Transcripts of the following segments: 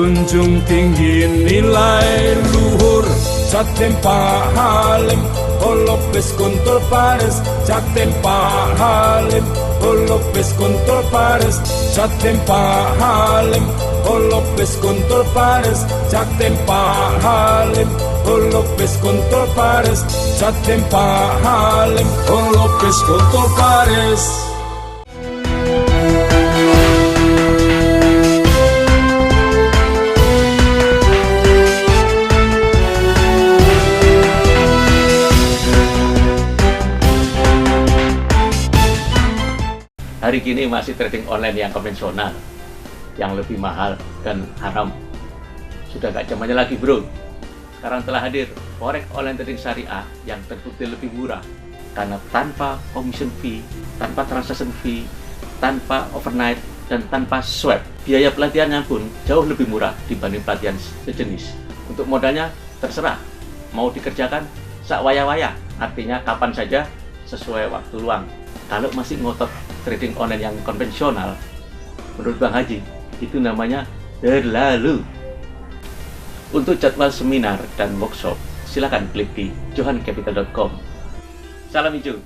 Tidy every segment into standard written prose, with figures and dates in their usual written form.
junjung tinggi nilai luhur, Jatim Pak Halim, Holopes Kuntur Paris, Jatim Pak Halim, Holopes Kuntur Paris, Jatim Pak Halim, Holopes Kuntur Paris, Jatim Pak Halim, Holopes Kuntur Paris, Jatim Pak Halim, Holopes Kuntur Paris. Hari kini masih trading online yang konvensional, yang lebih mahal dan haram. Sudah gak zamannya lagi bro. Sekarang telah hadir forex online trading syariah yang terbukti lebih murah, karena tanpa commission fee, tanpa transaction fee, tanpa overnight, dan tanpa swap. Biaya pelatihannya pun jauh lebih murah dibanding pelatihan sejenis. Untuk modalnya terserah, mau dikerjakan sakwaya-waya, artinya kapan saja sesuai waktu luang. Kalau masih ngotot trading online yang konvensional, menurut Bang Haji, itu namanya terlalu. Untuk jadwal seminar dan workshop, silakan klik di johancapital.com. Salam hijau.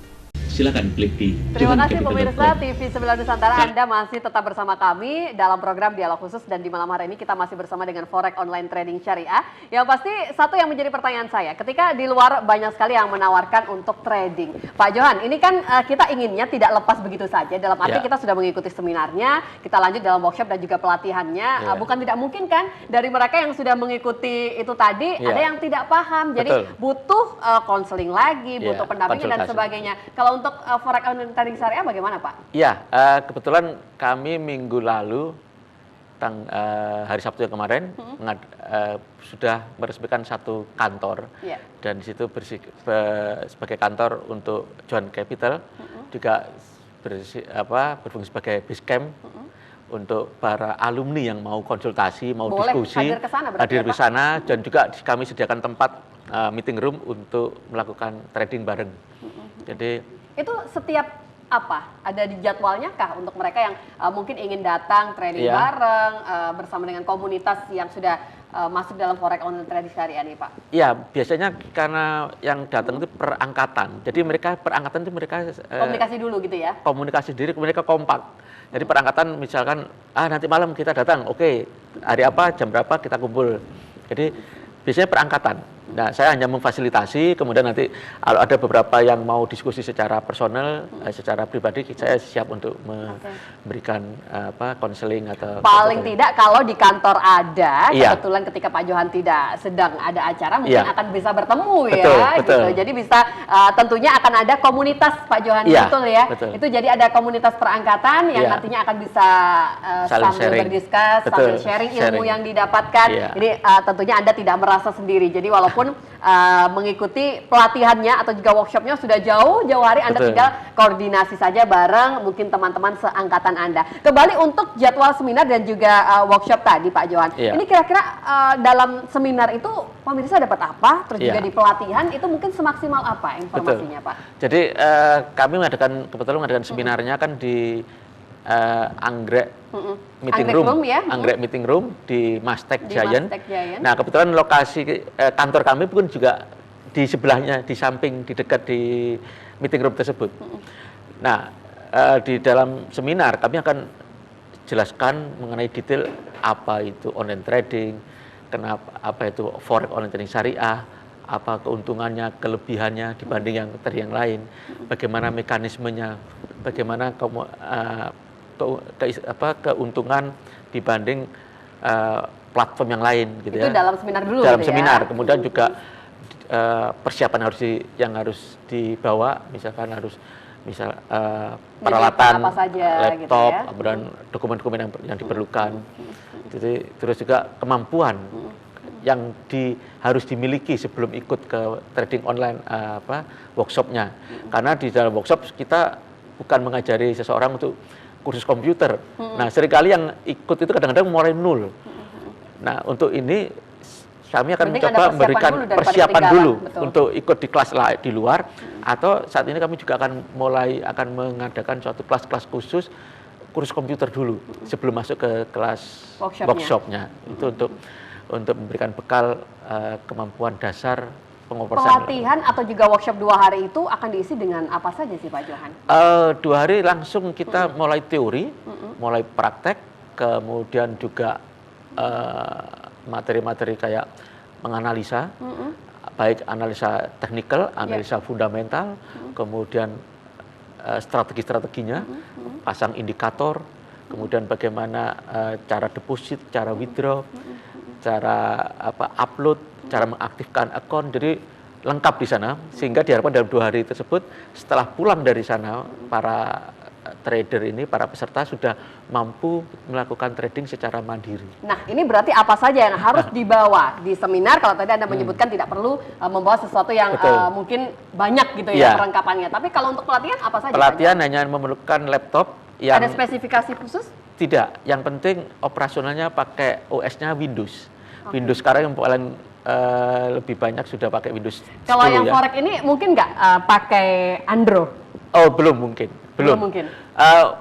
Silakan klik di Terima kasih pemirsa TV 9 Nusantara, Anda masih tetap bersama kami dalam program Dialog Khusus, dan di malam hari ini kita masih bersama dengan Forex Online Trading Syariah. Yang pasti satu yang menjadi pertanyaan saya, ketika di luar banyak sekali yang menawarkan untuk trading. Pak Johan, ini kan kita inginnya tidak lepas begitu saja, dalam arti kita sudah mengikuti seminarnya, kita lanjut dalam workshop dan juga pelatihannya. Bukan tidak mungkin kan dari mereka yang sudah mengikuti itu tadi, ada yang tidak paham, jadi butuh konseling lagi, butuh pendampingan dan sebagainya. Kalau untuk Forex Online Trading Syariah bagaimana Pak? Ya, kebetulan kami minggu lalu, hari Sabtu yang kemarin, sudah meresmikan satu kantor. Dan di situ sebagai kantor untuk Johan Capital, juga berfungsi sebagai base camp untuk para alumni yang mau konsultasi, mau diskusi, hadir di sana, dan juga kami sediakan tempat meeting room untuk melakukan trading bareng. Jadi itu setiap apa? Ada di jadwalnya kah untuk mereka yang mungkin ingin datang trading bareng bersama dengan komunitas yang sudah masuk dalam Forex Online Trading Syariah nih Pak? Iya, biasanya karena yang datang itu perangkatan. Jadi mereka perangkatan itu mereka komunikasi dulu gitu ya? Komunikasi diri, mereka kompak. Jadi perangkatan misalkan, nanti malam kita datang, oke, hari apa, jam berapa kita kumpul. Jadi biasanya perangkatan. Nah, saya hanya memfasilitasi, kemudian nanti kalau ada beberapa yang mau diskusi secara personal, secara pribadi, saya siap untuk memberikan konseling atau paling tidak kalau di kantor ada, kebetulan ketika Pak Johan tidak sedang ada acara, mungkin akan bisa bertemu gitu. Jadi bisa tentunya akan ada komunitas Pak Johan, betul ya. Itu jadi ada komunitas perangkatan yang nantinya akan bisa sambil berdiskus, sambil sharing ilmu yang didapatkan. Ini tentunya Anda tidak merasa sendiri. Jadi walaupun mengikuti pelatihannya atau juga workshopnya sudah jauh-jauh hari, Anda tinggal koordinasi saja bareng mungkin teman-teman seangkatan Anda. Kembali untuk jadwal seminar dan juga workshop tadi Pak Johan, ini kira-kira dalam seminar itu pemirsa dapat apa? Terus juga di pelatihan itu mungkin semaksimal apa informasinya Pak? Jadi kami kebetulan mengadakan seminarnya kan di Anggrek Meeting Room di Mastek Giant. Nah, kebetulan lokasi kantor kami pun juga di sebelahnya, di samping, di dekat di meeting room tersebut. Nah, di dalam seminar kami akan jelaskan mengenai detail apa itu online trading, apa itu Forex Online Trading Syariah, apa keuntungannya, kelebihannya dibanding yang lain, bagaimana mekanismenya, bagaimana keuntungan dibanding platform yang lain gitu. Itu dalam seminar dulu. Dalam seminar, kemudian juga persiapan yang harus dibawa, misalkan harus peralatan apa saja, laptop, gitu ya. kemudian dokumen-dokumen yang diperlukan. Jadi terus juga kemampuan yang harus dimiliki sebelum ikut ke trading online workshopnya. Karena di dalam workshop kita bukan mengajari seseorang untuk kursus komputer. Nah, seringkali yang ikut itu kadang-kadang mulai nol. Nah, untuk ini kami akan mencoba memberikan persiapan dulu untuk ikut di kelas di luar, atau saat ini kami juga akan mengadakan suatu kelas-kelas khusus kursus komputer dulu sebelum masuk ke kelas workshopnya. Itu untuk memberikan bekal kemampuan dasar pengoperasian. Pelatihan atau juga workshop 2 hari itu akan diisi dengan apa saja sih Pak Johan? 2 hari langsung kita mulai teori, mulai praktek, kemudian juga materi-materi kayak menganalisa, baik analisa teknikal, analisa fundamental, kemudian strategi-strateginya, pasang indikator, kemudian bagaimana cara deposit, cara withdraw, cara upload, cara mengaktifkan akun. Jadi lengkap di sana, sehingga diharapkan dalam 2 hari tersebut setelah pulang dari sana para trader ini, para peserta sudah mampu melakukan trading secara mandiri. Nah, ini berarti apa saja yang harus dibawa di seminar? Kalau tadi Anda menyebutkan tidak perlu membawa sesuatu yang mungkin banyak gitu ya perlengkapannya. Tapi kalau untuk pelatihan apa saja? Pelatihan hanya memerlukan laptop yang... Ada spesifikasi khusus? Tidak, yang penting operasionalnya pakai OS-nya Windows. Windows sekarang yang paling lebih banyak sudah pakai Windows 10. Kalau yang Forex ini mungkin nggak pakai Android? Oh, belum mungkin. Belum mungkin.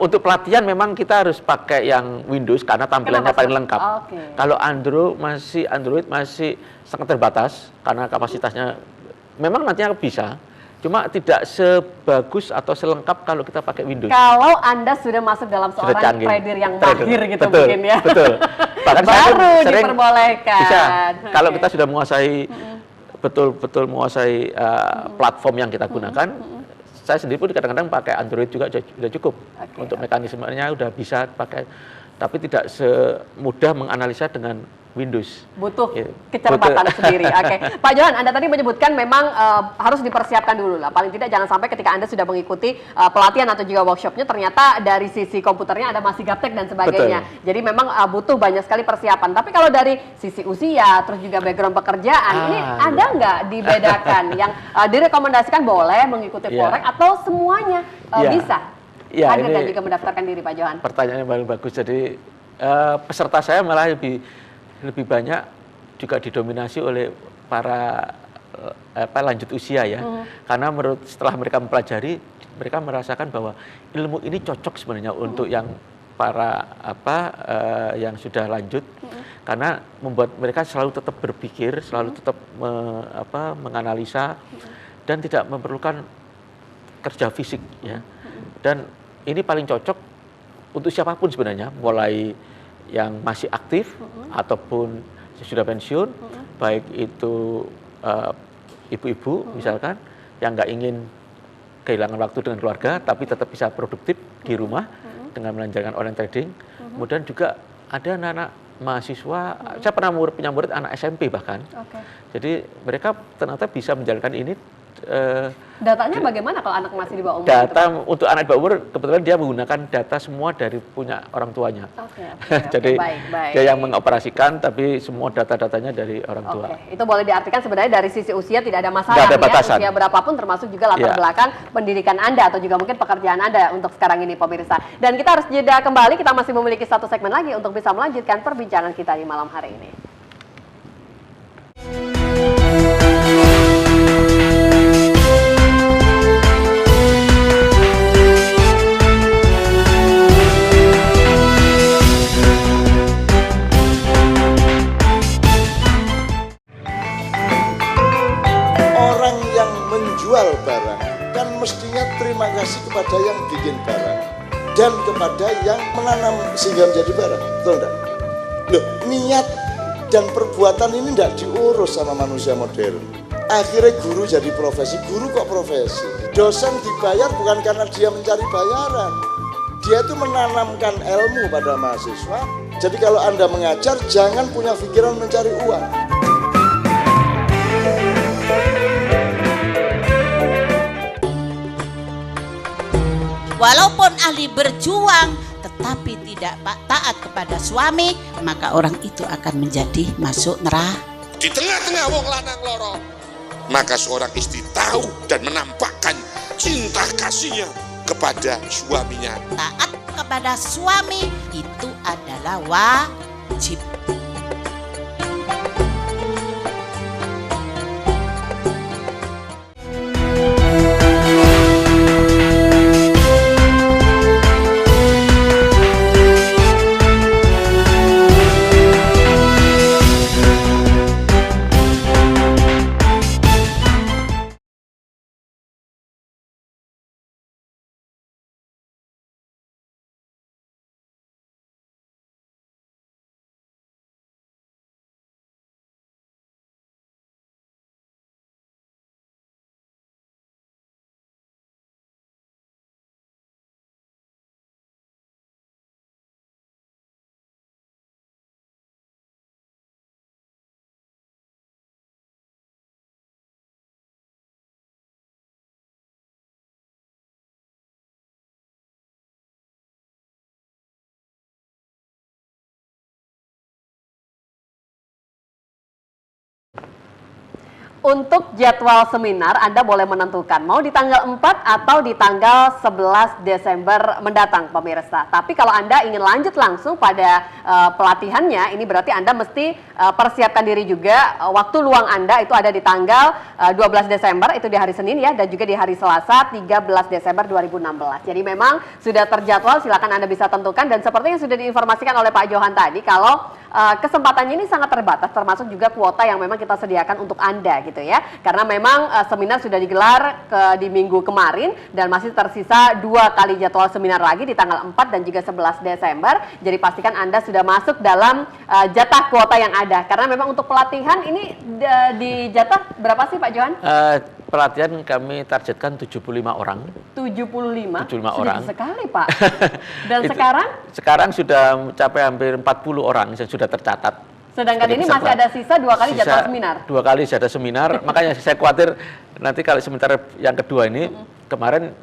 Untuk pelatihan memang kita harus pakai yang Windows karena tampilannya paling lengkap. Kalau Android masih sangat terbatas karena kapasitasnya memang nantinya bisa, cuma tidak sebagus atau selengkap kalau kita pakai Windows. Kalau Anda sudah masuk dalam seorang trader yang mahir gitu mungkin ya. Betul. Bahkan baru diperbolehkan. Bisa. Kalau kita sudah menguasai betul-betul menguasai platform yang kita gunakan. Saya sendiri pun kadang-kadang pakai Android juga sudah cukup. Untuk mekanismenya udah bisa pakai, tapi tidak semudah menganalisa dengan Windows. Butuh kecerdasan sendiri. Pak Johan, Anda tadi menyebutkan memang harus dipersiapkan dulu lah. Paling tidak jangan sampai ketika Anda sudah mengikuti pelatihan atau juga workshopnya, ternyata dari sisi komputernya ada masih gaptek dan sebagainya. Jadi memang butuh banyak sekali persiapan. Tapi kalau dari sisi usia, terus juga background pekerjaan, ini ada nggak dibedakan? Yang direkomendasikan boleh mengikuti Forex atau semuanya bisa? Hadir dan juga mendaftarkan diri, Pak Johan. Pertanyaannya paling bagus. Jadi peserta saya malah lebih banyak juga didominasi oleh para lanjut usia ya. Karena setelah mereka mempelajari, mereka merasakan bahwa ilmu ini cocok sebenarnya untuk yang para yang sudah lanjut, karena membuat mereka selalu tetap berpikir, selalu tetap menganalisa dan tidak memerlukan kerja fisik ya. Dan ini paling cocok untuk siapapun sebenarnya, mulai yang masih aktif ataupun sudah pensiun, baik itu ibu-ibu misalkan yang nggak ingin kehilangan waktu dengan keluarga tapi tetap bisa produktif di rumah dengan melancarkan online trading. Kemudian juga ada anak-anak mahasiswa, saya pernah punya murid anak SMP bahkan. Jadi mereka ternyata bisa menjalankan ini. Datanya bagaimana kalau anak masih di bawah umur? Data untuk anak di bawah umur kebetulan dia menggunakan data semua dari punya orang tuanya. Jadi dia yang mengoperasikan, tapi semua data-datanya dari orang tua. Itu boleh diartikan sebenarnya dari sisi usia tidak ada masalah ya, usia berapapun, termasuk juga latar belakang pendidikan Anda atau juga mungkin pekerjaan Anda untuk sekarang ini pemirsa. Dan kita harus jeda kembali, kita masih memiliki satu segmen lagi untuk bisa melanjutkan perbincangan kita di malam hari ini. Menjual barang kan mestinya terima kasih kepada yang bikin barang dan kepada yang menanam sehingga menjadi barang, betul enggak? Loh, niat dan perbuatan ini enggak diurus sama manusia modern. Akhirnya guru jadi profesi, guru kok profesi. Dosen dibayar bukan karena dia mencari bayaran, dia itu menanamkan ilmu pada mahasiswa. Jadi kalau Anda mengajar, jangan punya pikiran mencari uang. Walaupun ahli berjuang tetapi tidak taat kepada suami, maka orang itu akan menjadi masuk neraka. Di tengah-tengah wong lanang loro, maka seorang istri tahu dan menampakkan cinta kasihnya kepada suaminya. Taat kepada suami itu adalah wajib. Untuk jadwal seminar, Anda boleh menentukan mau di tanggal 4 atau di tanggal 11 Desember mendatang, pemirsa. Tapi kalau Anda ingin lanjut langsung pada pelatihannya, ini berarti Anda mesti persiapkan diri juga. Waktu luang Anda itu ada di tanggal 12 Desember, itu di hari Senin ya, dan juga di hari Selasa 13 Desember 2016. Jadi memang sudah terjadwal, silakan Anda bisa tentukan. Dan seperti yang sudah diinformasikan oleh Pak Johan tadi, kalau kesempatannya ini sangat terbatas, termasuk juga kuota yang memang kita sediakan untuk Anda gitu ya. Karena memang seminar sudah digelar di minggu kemarin dan masih tersisa 2 kali jadwal seminar lagi di tanggal 4 dan juga 11 Desember. Jadi pastikan Anda sudah masuk dalam jatah kuota yang ada. Karena memang untuk pelatihan ini di jatah berapa sih Pak Johan? Pelatihan kami targetkan 75 orang. 75 orang. Sedikit sekali Pak. Dan sekarang? Sekarang sudah mencapai hampir 40 orang yang sudah tercatat. Sedangkan ini masih ada sisa 2 kali jadwal seminar. 2 kali jadwal seminar, makanya saya khawatir nanti kalau seminar yang kedua ini, kemarin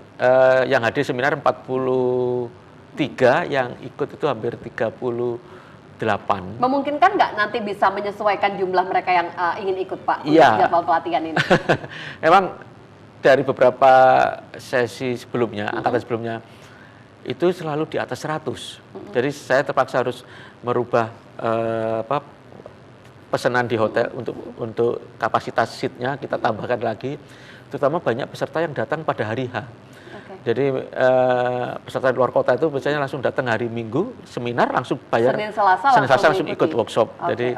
yang hadir seminar 43, yang ikut itu hampir 38. Memungkinkan nggak nanti bisa menyesuaikan jumlah mereka yang ingin ikut Pak untuk jadwal pelatihan ini? Memang dari beberapa sesi sebelumnya, angkatan sebelumnya, itu selalu di atas 100. Jadi saya terpaksa harus merubah pesanan di hotel untuk kapasitas seatnya kita tambahkan lagi, terutama banyak peserta yang datang pada hari H. Jadi peserta luar kota itu biasanya langsung datang hari Minggu seminar, langsung bayar Senin Selasa langsung ikut workshop. Jadi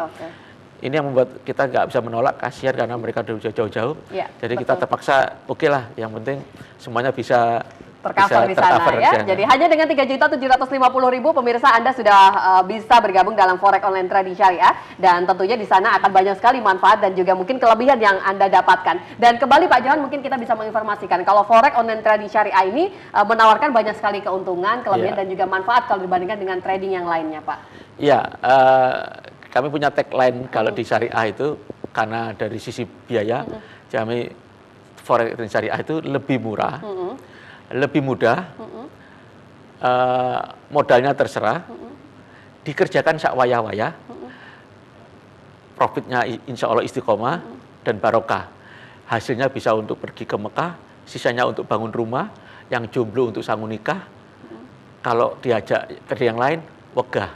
ini yang membuat kita nggak bisa menolak, kasihan karena mereka udah jauh-jauh. Jadi kita terpaksa oke lah, yang penting semuanya bisa tercover di sana ya. Jadi hanya dengan 3.750.000 pemirsa Anda sudah bisa bergabung dalam Forex Online Trading Syariah, dan tentunya di sana akan banyak sekali manfaat dan juga mungkin kelebihan yang Anda dapatkan. Dan kembali Pak Johan, mungkin kita bisa menginformasikan kalau Forex Online Trading Syariah ini menawarkan banyak sekali keuntungan, kelebihan dan juga manfaat kalau dibandingkan dengan trading yang lainnya, Pak. Iya, kami punya tagline kalau di syariah itu, karena dari sisi biaya, kami Forex Trading Syariah itu lebih murah, lebih mudah, modalnya terserah, dikerjakan sak wayah-wayah, profitnya insya Allah istiqomah dan barokah. Hasilnya bisa untuk pergi ke Mekah, sisanya untuk bangun rumah, yang jomblo untuk sanggup nikah. Kalau diajak kerja yang lain, wegah.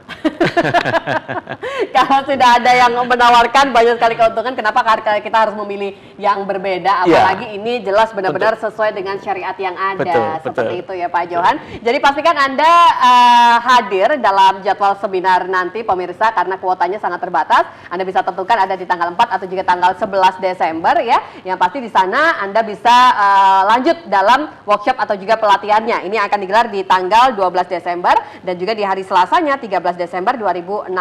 Kalau sudah ada yang menawarkan banyak sekali keuntungan, kenapa kita harus memilih yang berbeda? Apalagi ini jelas benar-benar sesuai dengan syariat yang ada. Seperti itu ya Pak Johan. Jadi pastikan Anda hadir dalam jadwal seminar nanti pemirsa, karena kuotanya sangat terbatas. Anda bisa tentukan ada di tanggal 4 atau juga tanggal 11 Desember ya. Yang pasti di sana Anda bisa lanjut dalam workshop atau juga pelatihannya. Ini akan digelar di tanggal 12 Desember dan juga di hari Selasanya 13 Desember 2016.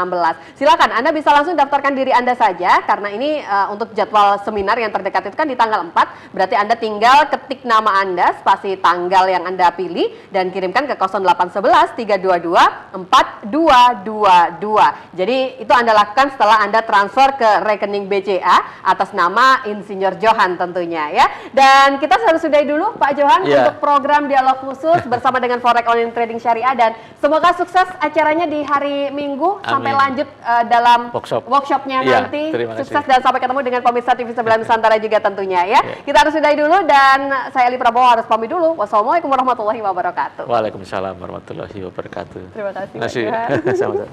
Silakan Anda bisa langsung daftarkan diri Anda saja, karena ini untuk jadwal seminar yang terdekat itu kan di tanggal 4. Berarti Anda tinggal ketik nama Anda, spasi tanggal yang Anda pilih dan kirimkan ke 0811 322 4222. Jadi itu Anda lakukan setelah Anda transfer ke rekening BCA atas nama Insinyur Johan tentunya ya. Dan kita harus sudahi dulu Pak Johan untuk program dialog khusus bersama dengan Forex Online Trading Syariah, dan semoga sukses acaranya di hari Minggu. Amin. Sampai lanjut dalam workshopnya nanti. Sukses dan sampai ketemu dengan pemirsa TV Sebelah Nusantara juga tentunya ya. Kita harus sudahi dulu, dan saya Ali Prabowo harus pamit dulu. Wassalamualaikum warahmatullahi wabarakatuh. Waalaikumsalam warahmatullahi wabarakatuh. Terima kasih. Sama-sama.